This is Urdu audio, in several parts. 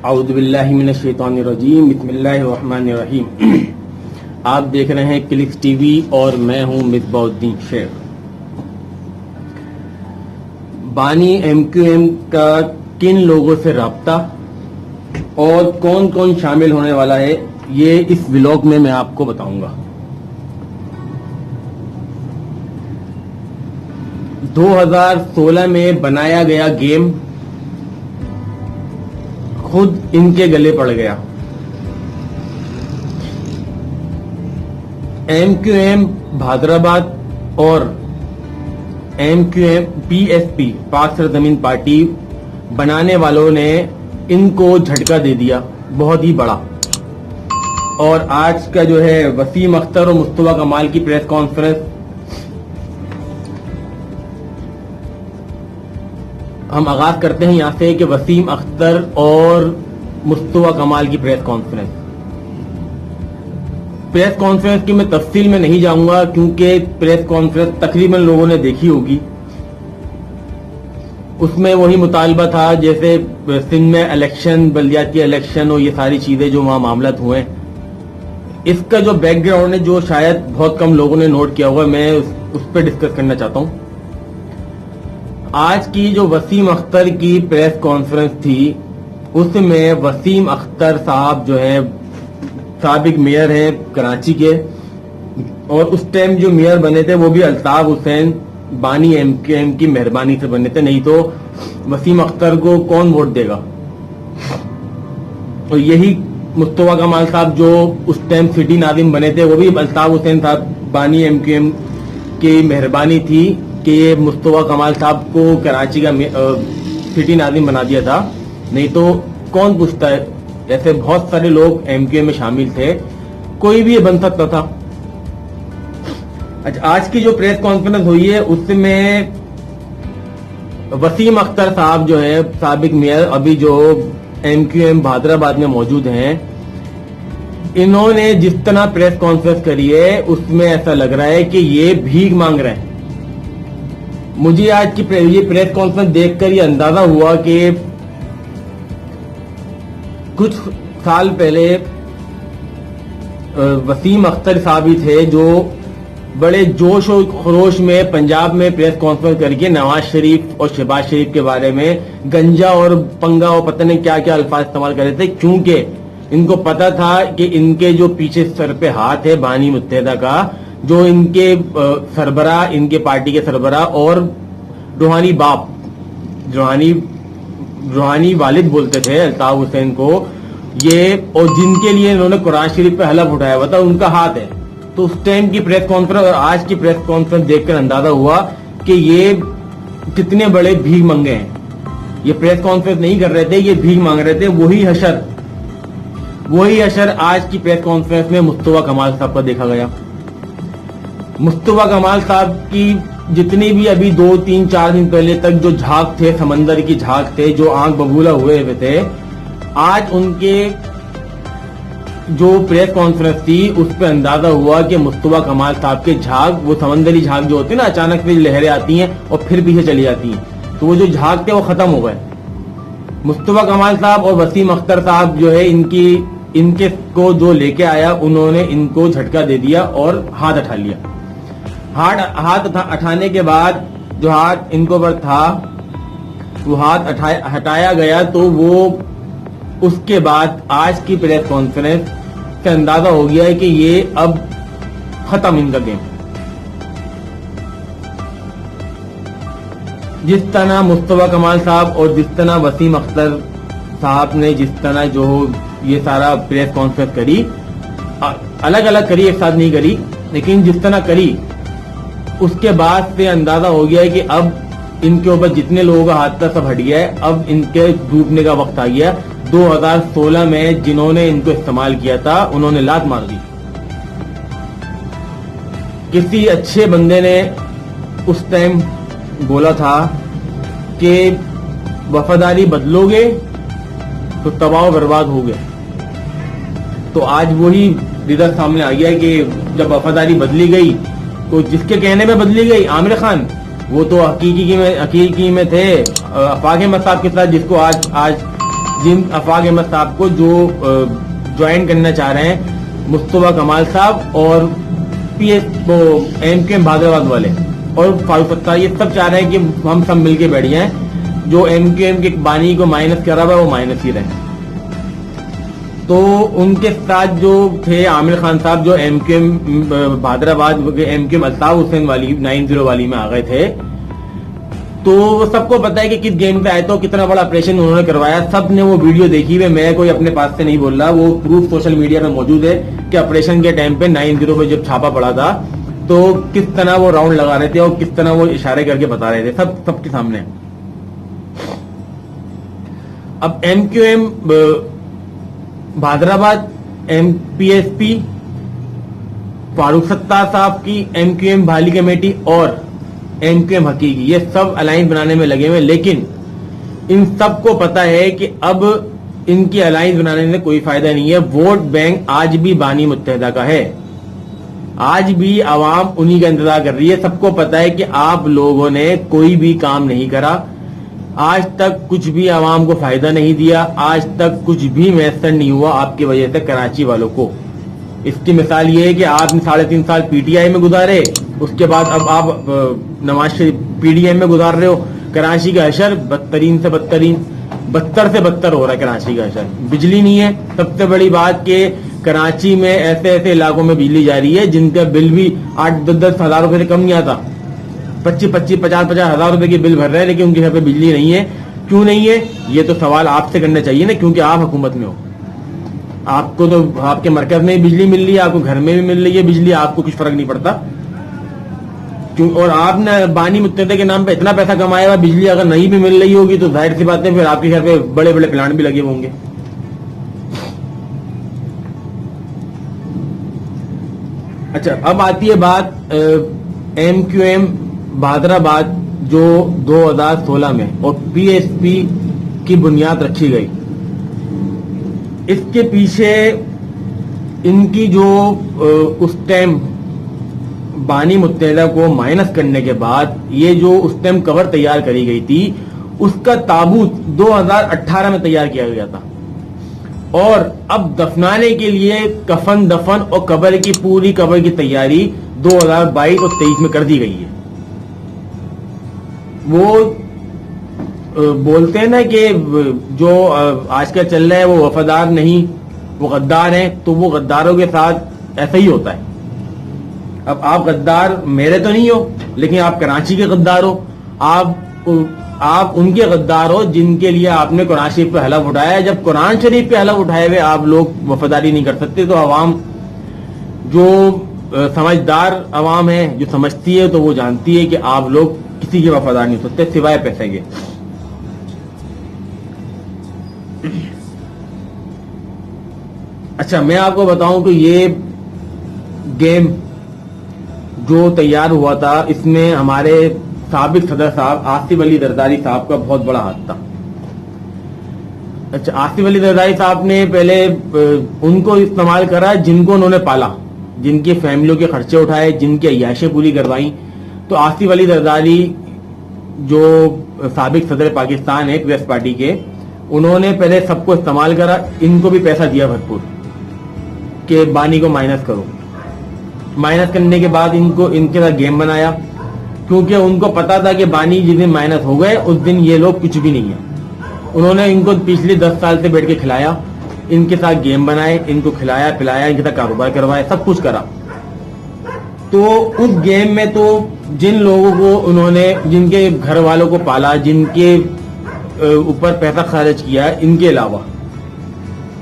اعوذ باللہ من الشیطان الرجیم، بسم اللہ الرحمن الرحیم۔ آپ دیکھ رہے ہیں کلکس ٹی وی اور میں ہوں مصباح الدین شیخ۔ بانی ایم کیو ایم کا کن لوگوں سے رابطہ اور کون کون شامل ہونے والا ہے، یہ اس ولاگ میں آپ کو بتاؤں گا۔ 2016 میں بنایا گیا گیم خود ان کے گلے پڑ گیا۔ ایم کیو ایم بھادرآباد اور M Q M P S P Pak Sarzameen party بنانے والوں نے ان کو جھٹکا دے دیا بہت ہی بڑا۔ اور آج کا جو ہے وسیم اختر اور مصطفیٰ کمال کی پریس کانفرنس، ہم آغاز کرتے ہیں یہاں سے کہ وسیم اختر اور مصطفیٰ کمال کی پریس کانفرنس کی میں تفصیل میں نہیں جاؤں گا، کیونکہ پریس کانفرنس تقریباً لوگوں نے دیکھی ہوگی۔ اس میں وہی مطالبہ تھا جیسے سندھ میں الیکشن، بلدیاتی الیکشن اور یہ ساری چیزیں جو وہاں معاملات ہوئے۔ اس کا جو بیک گراؤنڈ ہے، جو شاید بہت کم لوگوں نے نوٹ کیا ہوا، میں اس پہ ڈسکس کرنا چاہتا ہوں۔ آج کی جو وسیم اختر کی پریس کانفرنس تھی، اس میں وسیم اختر صاحب جو ہیں سابق میئر ہیں کراچی کے، اور اس ٹائم جو میئر بنے تھے وہ بھی الطاف حسین بانی ایم کیو ایم کی مہربانی سے بنے تھے، نہیں تو وسیم اختر کو کون ووٹ دے گا۔ اور یہی مصطفیٰ کمال صاحب جو اس ٹائم سٹی ناظم بنے تھے، وہ بھی الطاف حسین صاحب بانی ایم کیو ایم کی مہربانی تھی کہ یہ مصطفیٰ کمال صاحب کو کراچی کا سٹی ناظم بنا دیا تھا، نہیں تو کون پوچھتا ہے۔ ایسے بہت سارے لوگ ایم کیو ایم میں شامل تھے، کوئی بھی یہ بن سکتا تھا۔ آج کی جو پریس کانفرنس ہوئی ہے، اس میں وسیم اختر صاحب جو ہے سابق میئر، ابھی جو ایم کیو ایم بھادرآباد میں موجود ہیں، انہوں نے جس طرح پریس کانفرنس کری ہے، اس میں ایسا لگ رہا ہے کہ یہ بھیک مانگ رہے ہیں۔ مجھے آج کی یہ پریس کانفرنس دیکھ کر یہ اندازہ ہوا کہ کچھ سال پہلے وسیم اختر صاحب ہی تھے جو بڑے جوش و خروش میں پنجاب میں پریس کانفرنس کر کے نواز شریف اور شہباز شریف کے بارے میں گنجا اور پنگا اور پتہ نہیں کیا کیا الفاظ استعمال کر رہے تھے، کیونکہ ان کو پتا تھا کہ ان کے جو پیچھے سر پہ ہاتھ ہے بانی متحدہ کا، جو ان کے سربراہ، ان کے پارٹی کے سربراہ اور روحانی باپ، روحانی والد بولتے تھے الطاف حسین کو، یہ اور جن کے لیے انہوں نے قرآن شریف پہ حلف اٹھایا ہوا تھا، ان کا ہاتھ ہے۔ تو اس ٹائم کی پریس کانفرنس اور آج کی پریس کانفرنس دیکھ کر اندازہ ہوا کہ یہ کتنے بڑے بھیک منگے ہیں۔ یہ پریس کانفرنس نہیں کر رہے تھے، یہ بھیک مانگ رہے تھے۔ وہی حشر آج کی پریس کانفرنس میں مصطفیٰ کمال صاحب کا دیکھا گیا۔ مصطفیٰ کمال صاحب کی جتنی بھی ابھی 2 3 4 دن پہلے تک جو جھاگ تھے، سمندر کی جھاگ تھے، جو آنکھ ببولا ہوئے تھے، آج ان کے جو پریس کانفرنس تھی اس پہ اندازہ ہوا کہ مصطفیٰ کمال صاحب کے جھاگ، وہ سمندری جھاگ جو ہوتی ہے نا، اچانک سے لہریں آتی ہیں اور پھر پیچھے چلی جاتی ہیں، تو وہ جو جھاگ تھے وہ ختم ہو گئے۔ مصطفیٰ کمال صاحب اور وسیم اختر صاحب جو ہے ان کے کو جو لے کے آیا، انہوں نے ان کو جھٹکا دے دیا اور ہاتھ اٹھا لیا۔ ہاتھ اٹھانے کے بعد جو ہاتھ ان کو پر تھا وہ ہاتھ ہٹایا گیا، تو وہ اس کے بعد آج کی پریس کانفرنس سے اندازہ ہو گیا ہے کہ یہ اب ختم ان کا گیم۔ جس طرح مصطفیٰ کمال صاحب اور جس طرح وسیم اختر صاحب نے جس طرح جو یہ سارا پریس کانفرنس کری، الگ الگ کری، ایک ساتھ نہیں کری، لیکن جس طرح کری، اس کے بعد سے اندازہ ہو گیا ہے کہ اب ان کے اوپر جتنے لوگوں کا ہاتھ تھا سب ہٹ گیا ہے، اب ان کے ڈوبنے کا وقت آ گیا۔ 2016 میں جنہوں نے ان کو استعمال کیا تھا، انہوں نے لات مار دی۔ کسی اچھے بندے نے اس ٹائم بولا تھا کہ وفاداری بدلو گے تو تباہ و برباد ہو گئے، تو آج وہی ریزلٹ سامنے آ گیا ہے کہ جب وفاداری بدلی گئی تو جس کے کہنے میں بدلی گئی، عامر خان، وہ تو حقیقی میں تھے افاق احمد صاحب کے ساتھ، جس کو آج جن آفاق احمد صاحب کو جو جوائن کرنا چاہ رہے ہیں مصطفیٰ کمال صاحب اور P S M Q M Bahadurabad والے اور فاروق ستار، یہ سب چاہ رہے ہیں کہ ہم سب مل کے بیٹھ جائیں، جو ایم کیو ایم کے بانی کو مائنس کر رہا ہے وہ مائنس ہی رہے۔ تو ان کے ساتھ جو تھے عامر خان صاحب جو M Q M Bahadurabad M Q M Altaf Hussain والی 90 والی میں آ گئے تھے، تو سب کو پتا ہے کہ کس گیم پہ آئے تو کتنا بڑا آپریشن انہوں نے کروایا، سب نے وہ ویڈیو دیکھی ہوئی، میں کوئی اپنے پاس سے نہیں بول رہا، وہ پروف سوشل میڈیا میں موجود ہے کہ آپریشن کے ٹائم پہ 90 پہ جب چھاپا پڑا تھا تو کس طرح وہ راؤنڈ لگا رہے تھے اور کس طرح وہ اشارے کر کے بتا رہے تھے، سب کے سامنے۔ اب M Q M Bahadurabad, M P S P, Farooq Sattar صاحب کی ایم کیو ایم بھالی کمیٹی اور ایم کیو ایم حقیقی، یہ سب الائنس بنانے میں لگے ہوئے، لیکن ان سب کو پتا ہے کہ اب ان کی الائنس بنانے میں کوئی فائدہ نہیں ہے۔ ووٹ بینک آج بھی بانی متحدہ کا ہے، آج بھی عوام انہی کا انتظار کر رہی ہے۔ سب کو پتا ہے کہ آپ لوگوں نے کوئی بھی کام نہیں کرا، آج تک کچھ بھی عوام کو فائدہ نہیں دیا، آج تک کچھ بھی میسر نہیں ہوا آپ کی وجہ سے کراچی والوں کو۔ اس کی مثال یہ ہے کہ آپ نے 3.5 سال پی ٹی آئی میں گزارے، اس کے بعد اب آپ Nawaz Sharif P D M میں گزار رہے ہو۔ کراچی کا حشر بدترین سے بدتر ہو رہا ہے کراچی کا حشر۔ بجلی نہیں ہے، سب سے بڑی بات کہ کراچی میں ایسے علاقوں میں بجلی جا رہی ہے جن کا بل بھی 8-10 ہزار روپے سے کم نہیں آتا، 25-50 ہزار روپے کے بل بھر رہے ہیں، لیکن ان کے گھر پہ بجلی نہیں ہے۔ کیوں نہیں ہے یہ تو سوال آپ سے کرنا چاہیے نا، کیونکہ آپ حکومت میں ہو، آپ کو تو آپ کے مرکز میں بجلی مل رہی ہے، آپ کو گھر میں بھی مل رہی ہے بجلی، آپ کو کچھ فرق نہیں پڑتا کیوں؟ اور آپ نے بانی متحدہ کے نام پہ اتنا پیسہ کمایا ہوا، بجلی اگر نہیں بھی مل رہی ہوگی تو ظاہر سی بات ہے پھر آپ کے گھر پہ بڑے بڑے پلانٹ بھی لگے ہوں گے۔ اچھا، اب آتی ہے بات ایم کیو ایم بھادرآباد جو 2016 میں اور پی ایس پی کی بنیاد رکھی گئی، اس کے پیچھے ان کی جو اس ٹائم بانی متحدہ کو مائنس کرنے کے بعد یہ جو اس ٹائم کور تیار کری گئی تھی، اس کا تابوت 2018 میں تیار کیا گیا تھا، اور اب دفنانے کے لیے کفن دفن اور قبر کی پوری قبر کی تیاری 2022 اور 23 میں کر دی گئی ہے۔ وہ بولتے ہیں نا کہ جو آج کل چل رہا ہے وہ وفادار نہیں، وہ غدار ہیں، تو وہ غداروں کے ساتھ ایسا ہی ہوتا ہے۔ اب آپ غدار میرے تو نہیں ہو، لیکن آپ کراچی کے غدار ہو، آپ ان کے غدار ہو جن کے لیے آپ نے قرآن شریف پہ حلف اٹھایا ہے۔ جب قرآن شریف پہ حلف اٹھائے ہوئے آپ لوگ وفاداری نہیں کر سکتے تو عوام جو سمجھدار عوام ہے، جو سمجھتی ہے، تو وہ جانتی ہے کہ آپ لوگ کسی کے وفادار نہیں ہو سکتے سوائے پیسے کے۔ اچھا، میں آپ کو بتاؤں کہ یہ گیم جو تیار ہوا تھا اس میں ہمارے سابق صدر صاحب آصف علی زرداری صاحب کا بہت بڑا ہاتھ تھا۔ اچھا، آصف علی زرداری صاحب نے پہلے ان کو استعمال کرا جن کو انہوں نے پالا، جن کی فیملیوں کے خرچے اٹھائے، جن کی عیاشیں پوری کروائیں۔ تو آصف علی زرداری جو سابق صدر پاکستان ہے پیپلز پارٹی کے، انہوں نے پہلے سب کو استعمال کرا، ان کو بھی پیسہ دیا بھرپور کہ بانی کو مائنس کرو۔ مائنس کرنے کے بعد ان کے ساتھ گیم بنایا، کیونکہ ان کو پتا تھا کہ بانی جس دن مائنس ہو گئے اس دن یہ لوگ کچھ بھی نہیں ہے۔ انہوں نے ان کو پچھلے 10 سال سے بیٹھ کے کھلایا، ان کے ساتھ گیم بنائے، ان کو کھلایا پلایا، ان کے ساتھ کاروبار کروایا، سب کچھ کرا۔ تو اس گیم میں تو جن لوگوں کو انہوں نے، جن کے گھر والوں کو پالا، جن کے اوپر پیسہ خرچ کیا، ان کے علاوہ،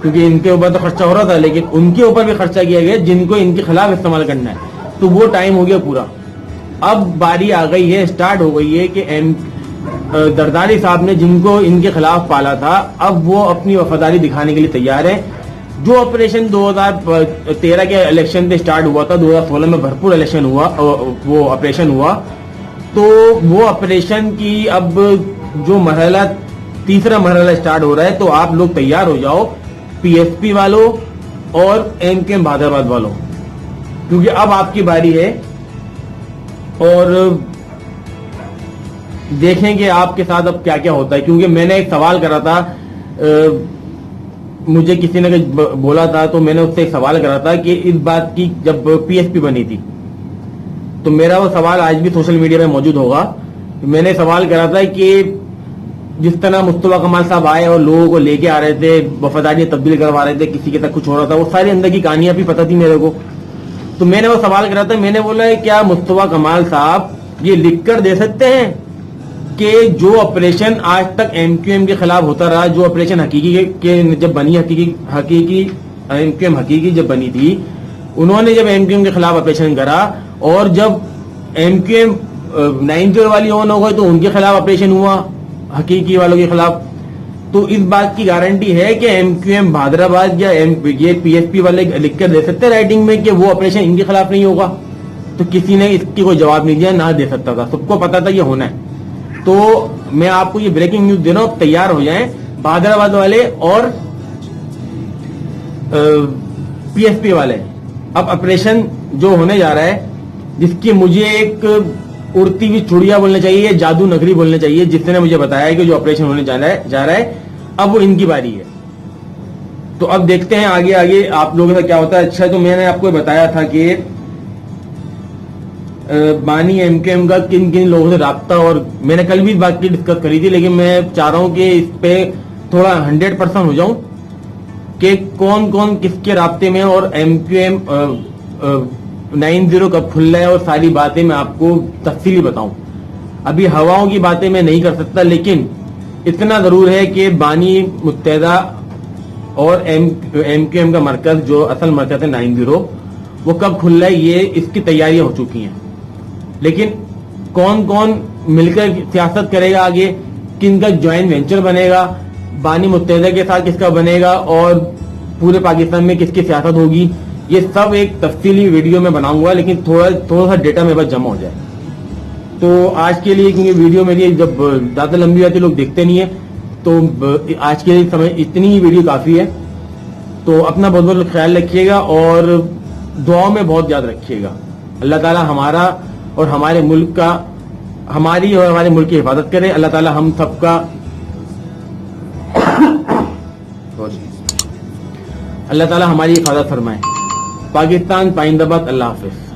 کیونکہ ان کے اوپر تو خرچہ ہو رہا تھا لیکن ان کے اوپر بھی خرچہ کیا گیا جن کو ان کے خلاف استعمال کرنا ہے، تو وہ ٹائم ہو گیا پورا۔ اب باری آ گئی ہے، اسٹارٹ ہو گئی ہے کہ زرداری صاحب نے جن کو ان کے خلاف پالا تھا اب وہ اپنی وفاداری دکھانے کے لیے تیار ہے۔ جو آپریشن 2013 کے الیکشن سے اسٹارٹ ہوا تھا، 2016 میں بھرپور الیکشن ہوا، وہ آپریشن ہوا، تو وہ آپریشن کی اب جو مرحلہ، تیسرا مرحلہ اسٹارٹ ہو رہا ہے، تو آپ لوگ تیار ہو جاؤ، پی ایس پی والوں اور ایم کیو ایم بھادرآباد والوں، کیونکہ اب آپ کی باری ہے، اور دیکھیں کہ آپ کے ساتھ اب کیا کیا ہوتا ہے۔ کیونکہ میں نے ایک سوال کرا تھا مجھے کسی نے بولا تھا تو میں نے اس سے ایک سوال کرا تھا کہ اس بات کی جب پی ایس پی بنی تھی تو میرا وہ سوال آج بھی سوشل میڈیا میں موجود ہوگا. میں نے سوال کرا تھا کہ جس طرح مصطفیٰ کمال صاحب آئے اور لوگوں کو لے کے آ رہے تھے, وفاداری تبدیل کروا رہے تھے, کسی کے تک کچھ ہو رہا تھا, وہ ساری اندر کی کہانیاں بھی پتہ تھی میرے کو. تو میں نے وہ سوال کرا تھا, میں نے بولا ہے کیا مصطفیٰ کمال صاحب یہ لکھ کر دے سکتے ہیں کہ جو آپریشن آج تک ایم کیو ایم کے خلاف ہوتا رہا, جو آپریشن حقیقی جب بنی حقیقی ایم کیو ایم حقیقی جب بنی تھی, انہوں نے جب ایم کیو ایم کے خلاف آپریشن کرا, اور جب ایم کیو ایم 90 والی آن ہو گئی تو ان کے خلاف آپریشن ہوا حقیقی والوں کے خلاف, تو اس بات کی گارنٹی ہے کہ ایم کیو ایم بہادرآباد یا یہ پی ایس پی والے لکھ کر دے سکتے رائٹنگ میں کہ وہ آپریشن ان کے خلاف نہیں ہوگا؟ تو کسی نے اس کی کوئی جواب نہیں دیا, نہ دے سکتا تھا, سب کو پتا تھا یہ ہونا ہے. تو میں آپ کو یہ بریکنگ نیوز دے رہا ہوں, تیار ہو جائیں بہادرآباد والے اور پی ایس پی والے. اب آپریشن جو ہونے جا رہا ہے, جس کی مجھے ایک اڑتی ہوئی چڑیا بولنا چاہیے, جادو نگری بولنا چاہیے, جس نے مجھے بتایا کہ جو آپریشن ہونے جا رہا ہے اب وہ ان کی باری ہے. تو اب دیکھتے ہیں آگے آپ لوگوں کا کیا ہوتا ہے. اچھا, تو میں نے آپ کو بتایا تھا کہ بانی ایم کیو ایم کا کن کن لوگوں سے رابطہ, اور میں نے کل بھی اس بات کی ڈسکس کری تھی, لیکن میں چاہ رہا ہوں کہ اس پہ تھوڑا 100% ہو جاؤں کہ کون کون کس کے رابطے میں, اور ایم کیو ایم 90 کب کھل رہا ہے, اور ساری باتیں میں آپ کو تفصیلی بتاؤں. ابھی ہواؤں کی باتیں میں نہیں کر سکتا, لیکن اتنا ضرور ہے کہ بانی متحدہ اور ایم کیو ایم کا مرکز, جو اصل مرکز ہے 90, وہ کب کھل رہا ہے یہ اس کی تیاریاں ہو چکی ہیں. لیکن کون کون مل کر سیاست کرے گا آگے, کن کا جوائنٹ وینچر بنے گا, بانی متحدہ کے ساتھ کس کا بنے گا, اور پورے پاکستان میں کس کی سیاست ہوگی, یہ سب ایک تفصیلی ویڈیو میں بناؤں گا, لیکن تھوڑا سا ڈیٹا میرے پاس جمع ہو جائے. تو آج کے لیے, کیونکہ ویڈیو میری جب زیادہ لمبی ہوتی ہے لوگ دیکھتے نہیں ہیں, تو آج کے لیے اتنی ہی ویڈیو کافی ہے. تو اپنا بہت بہت خیال رکھیے گا, اور دعاؤں میں بہت یاد رکھیے گا. اللہ تعالیٰ ہمارا اور ہمارے ملک کا, ہماری اور ہمارے ملک کی حفاظت کرے. اللہ تعالیٰ ہم سب کا اللہ تعالیٰ ہماری حفاظت فرمائے. پاکستان پائندہ باد. اللہ حافظ.